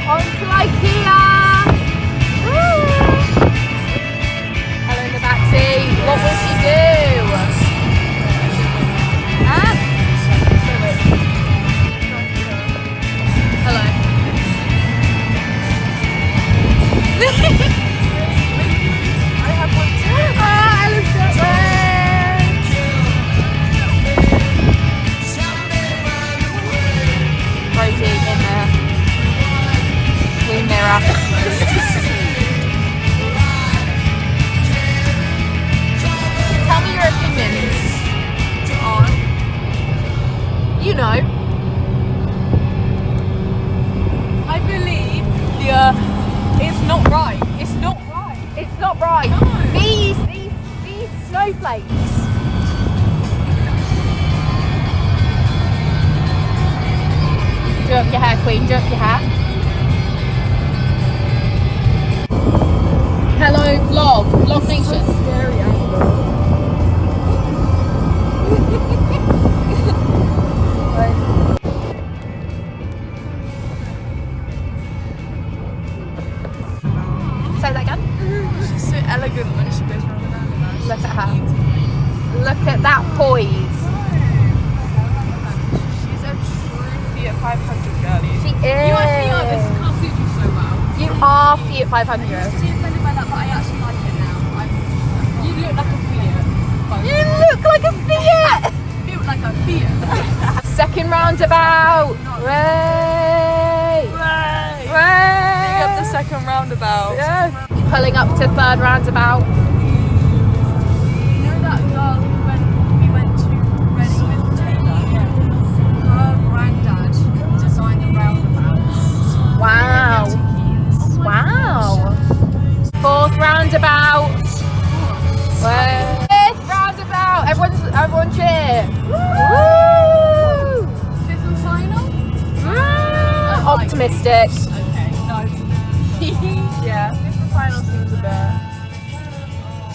On to Ikea! Woo! Hello in the backseat. What will she do? Huh? Hello. I have one too. Ah, Ella's got one. Rosie in the wee mirror. Tell me your opinions on, you know. I believe it's not right. It's not right. It's not right. No. These snowflakes. Do up your hair, Queen. Do up your hair. Hello, vlog nation. Scary angle. Say that again. She's so elegant when she goes around the roundabout. Look at her. Look at that poise. She's a true Fiat 500 girlie. She is. You actually are. This can't suit you so well. You are Fiat 500. I used to be offended by that, but I actually like it now. You look like a Fiat. You look like a Fiat. You look like a Fiat. Second roundabout. Way. Big up the second roundabout. Yeah. Pulling up to third roundabout. You know that girl we went to Reading with Taylor? Yeah. Her granddad designed the roundabouts. Wow. Wow. Fourth roundabout. Fifth roundabout. Everyone cheer. Woo! Fifth and final? Optimistic. Okay, no. Yeah, fifth and final seems a bit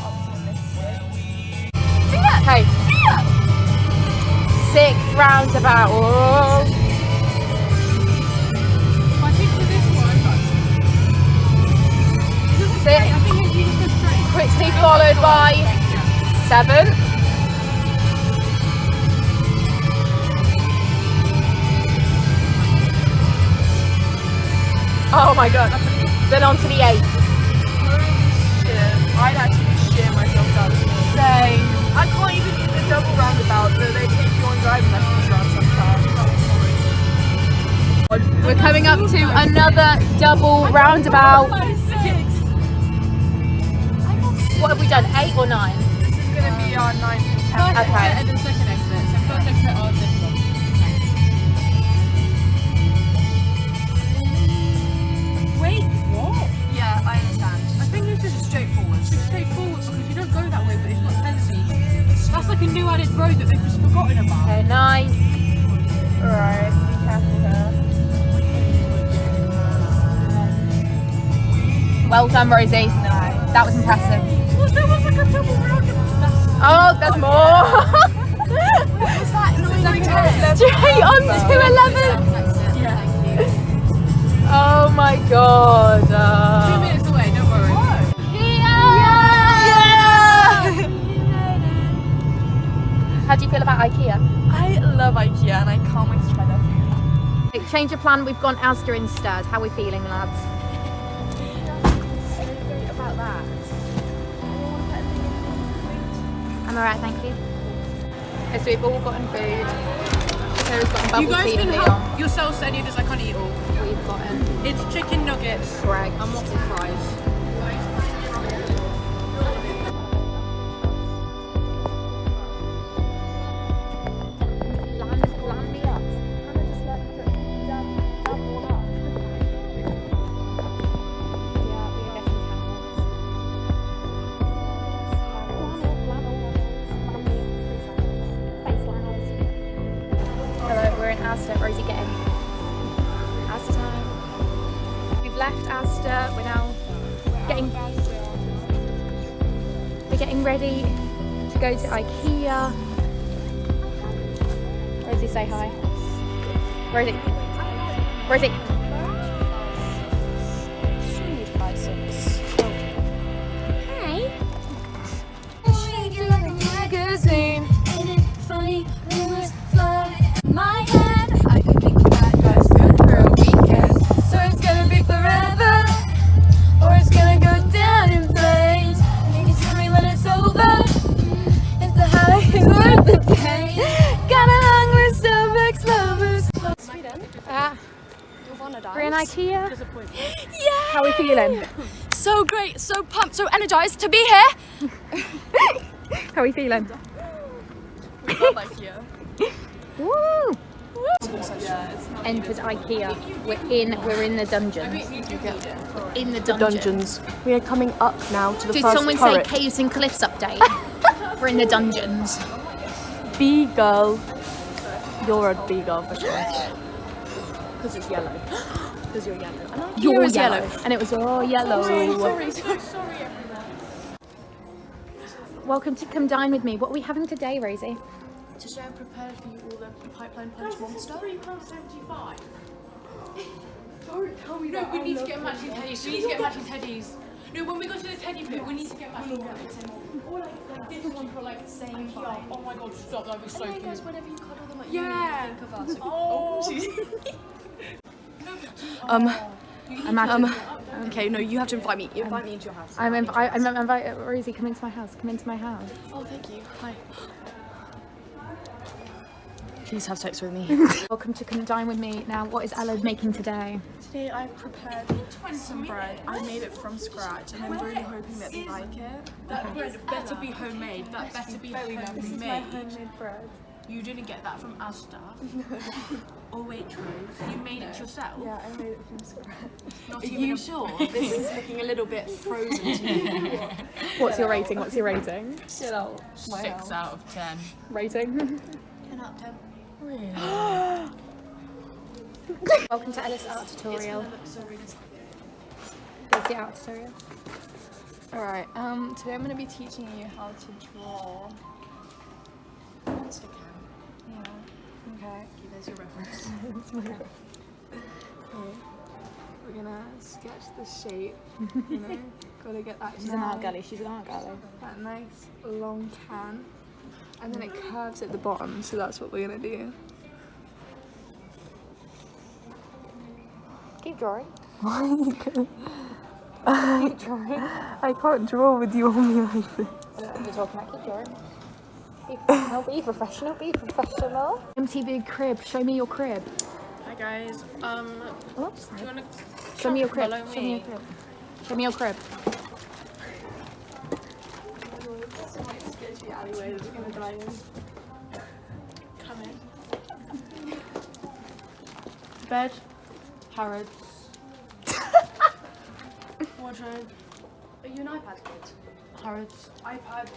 optimistic. Fiat! Hey. Fiat! Sixth roundabout. Whoa. I think for this one, Sixth. I think you just go straight. Quickly followed by seventh. Oh my god. Then on to the eighth. Shit. I'd actually shit myself down. Same. I can't even do the double roundabout that they take you on driving lessons around sometimes. We're coming up to another double roundabout. What have we done? 8 or 9? This is going to be our 9th attempt. Okay. And then second exit. So first exit on this one. Wait, what? Yeah, I understand. I think it's just straightforward. It's straightforward because you don't go that way, but it's not telling me. That's like a new added road that they've just forgotten about. Okay, 9. Alright, be careful here. Well done, Rosie. Nice. That was impressive. Well, there was like a double roundabout. Oh, there's more. What was that? Straight on to 11. Yeah. Oh my god. 2 minutes away, don't worry. How do you feel about Ikea? I love Ikea and I can't wait to try their food. Change of plan, we've gone Asda instead. How are we feeling, lads? About that. I'm alright, thank you. Okay, so we've all gotten food. Sarah's gotten bubble You guys tea can and help Leon. yourselves to any of this, I can't eat all. We've gotten It's chicken nuggets Greg. and waffle fries. Land me up. Hannah just let me dab one up. Yeah, we are getting towels. Hello, we're in Asda. Rosie, get in. Asda time. We've left Asda. We're now getting ready to go to Ikea. Rosie, say hi. Rosie. Rosie. guys. We're in Ikea. Disappointment. Yeah. How are we feeling? So great, so pumped, so energized to be here. How are we feeling? We love Ikea. Woo! Yeah, it's not Entered Ikea. We're in the dungeons. In the dungeons. We are coming up now to the Did first someone turret. say caves and cliffs update? We're in the dungeons. Bee girl. You're a bee girl for sure. Because it's yellow. Because you're yellow. And Ikea You're is yellow. And it was all yellow. Sorry, everyone. Welcome to Come Dine With Me. What are we having today, Rosie? Today I prepared for you all the pipeline punch monster. £3.75. Don't tell me No, we need to get matching teddies. We need to get matching teddies. No, when we go to the teddy pit, we need to get matching teddies. Or like different ones for like same vibe. Oh my god, stop! That would be so And then cute. guys, whenever you cuddle them, like Yeah. you think of us. Imagine. Okay, no, you have to invite me. You invite me into your house. I'm invite Rosie, come into my house. Come into my house. Oh, thank you. Hi. Please have sex with me. Welcome to Come Dine With Me. Now, what is Ella making today? Today I've prepared some bread. I made it from scratch and I'm really hoping that they like it. That bread better be homemade. That better be This is my homemade. homemade bread. You didn't get that from Asda or Waitrose. You made it yourself. Yeah, I made it from scratch. Not Are even you a- sure? This is looking a little bit frozen to me. What's your rating? What's your rating? Get out. 6 out of 10. Rating? 10 out of 10. Welcome to Ella's art tutorial. So realistic. What's the art tutorial? Alright, today I'm going to be teaching you how to draw. Monster can. Yeah. Okay. Okay, there's your reference. We're gonna sketch the shape, you know, gotta get that She's an art galley. She's an art galley. that nice long can, and then it curves at the bottom, so that's what we're gonna do. Keep drawing. I can't draw with you on me like this. You're talking about keep drawing. Be professional, be professional, be professional. MTV crib, show me your crib. Hi guys. Oops. Do you wanna Show me your crib. follow Show me your me? crib. Show me your crib. It's quite a sketchy alleyway that we're gonna die in. Come in. Bed. Harrods. Wardrobe. Are you an iPad kid? Harrods. iPad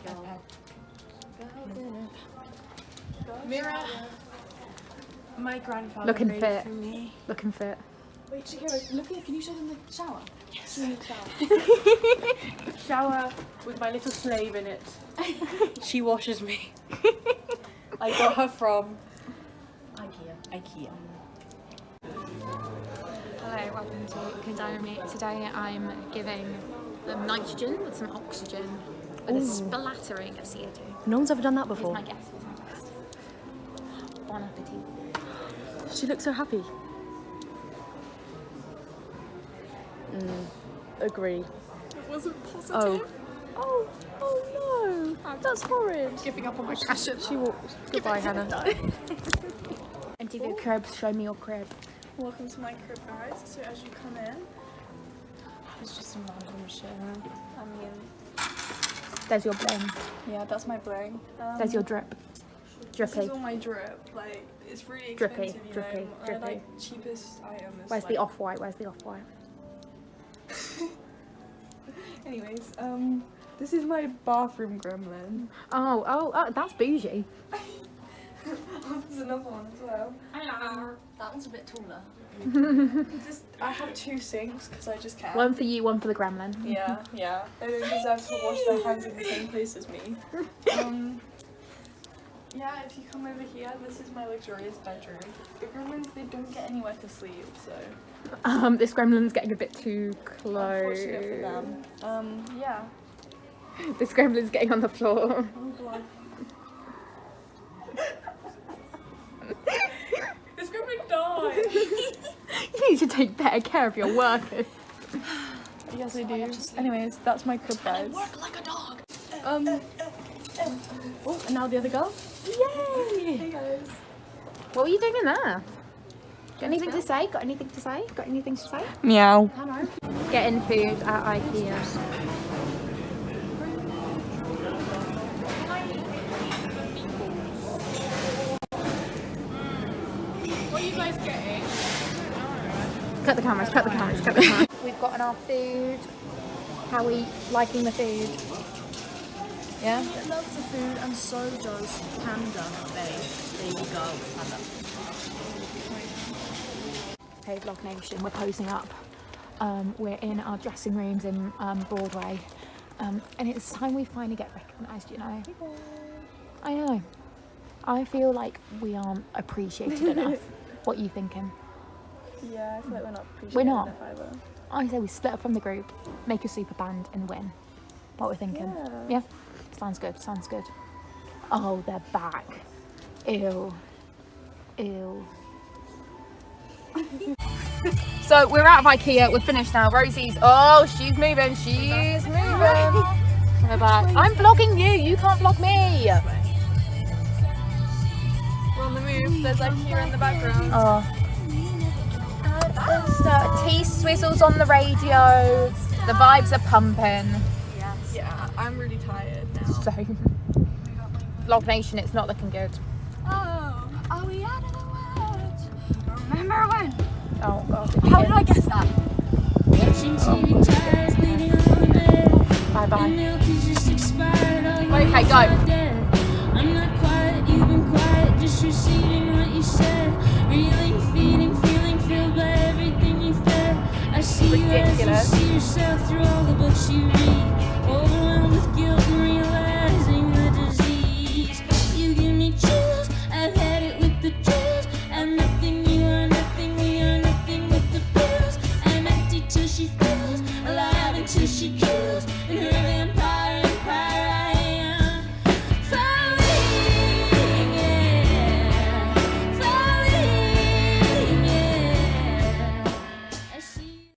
girl. Mirror. My grandfather Looking made fit. it for me. Looking fit. Wait, Shakira, look at, can you show them the shower? Yes. Shower with my little slave in it. She washes me. I got her from Ikea. Hello, welcome to Come Dine With Me. Today I'm giving them nitrogen with some oxygen with a splattering of CO2. No one's ever done that Here's before. my guess. Here's my guess. Bon appetit. She looks so happy. Agree. It wasn't positive. Oh no, that's horrid. Giving up on my passion. She walked. Goodbye, Hannah. MTV crib, show me your crib. Welcome to my crib, guys. So as you come in, It's just some random shit. I mean, There's your bling. yeah, that's my bling. There's your drip. This is Drippy. all my drip. Like, it's really Drippy, expensive, you drippy, know. drippy. I like cheapest item. Is Where's like... the off-white? Where's the off-white? Anyways, this is my bathroom gremlin. Oh, that's bougie. There's another one as well. That one's a bit taller. I have 2 sinks because I just can. One for you, one for the gremlin. Yeah. They don't deserve to wash their hands in the same place as me. Yeah, if you come over here, this is my luxurious bedroom. The gremlins, they don't get anywhere to sleep, so This gremlin's getting a bit too close. unfortunate for them. Yeah. This gremlin's getting on the floor. Oh god. This gremlin died. You need to take better care of your workers. Yes, I do. Anyways, that's my crib, guys. Work like a dog. Oh, and now the other girl. Yay! Hey guys. What were you doing in there? Got anything to say? Got anything to say? Got anything to say? Meow. Getting food at Ikea. What are you guys getting? Cut the cameras, cut the cameras, cut the cameras. We've gotten our food. How are we liking the food? Yeah? I love the food and so does Panda, baby girl Panda. Hey Vlog Nation, we're posing up. We're in our dressing rooms in Broadway. And it's time we finally get recognised, you know. I know. I feel like we aren't appreciated enough. What are you thinking? Yeah, I feel like we're not appreciated We're not. enough either. I say we split up from the group, make a super band and win. What we're thinking. Yeah? Sounds good, sounds good. Oh, they're back. Ew. Ew. So we're out of Ikea, we're finished now. Rosie's, oh, she's moving, she's moving. We're back. I'm vlogging you, you can't vlog me. We're on the move, there's Ikea in the background. Oh. T-Swizzles on the radio. The vibes are pumping. Yeah, I'm really tired now. Same. Vlog Nation, it's not looking good. Oh, are we out of the world? Remember when? Oh god. How did I guess that? Bye bye. Okay, go. I'm not quiet, you've been quiet, just receiving what you said. Reeling, feeding, feeling filled by everything you've fed. I see you as you see yourself through all the books you read.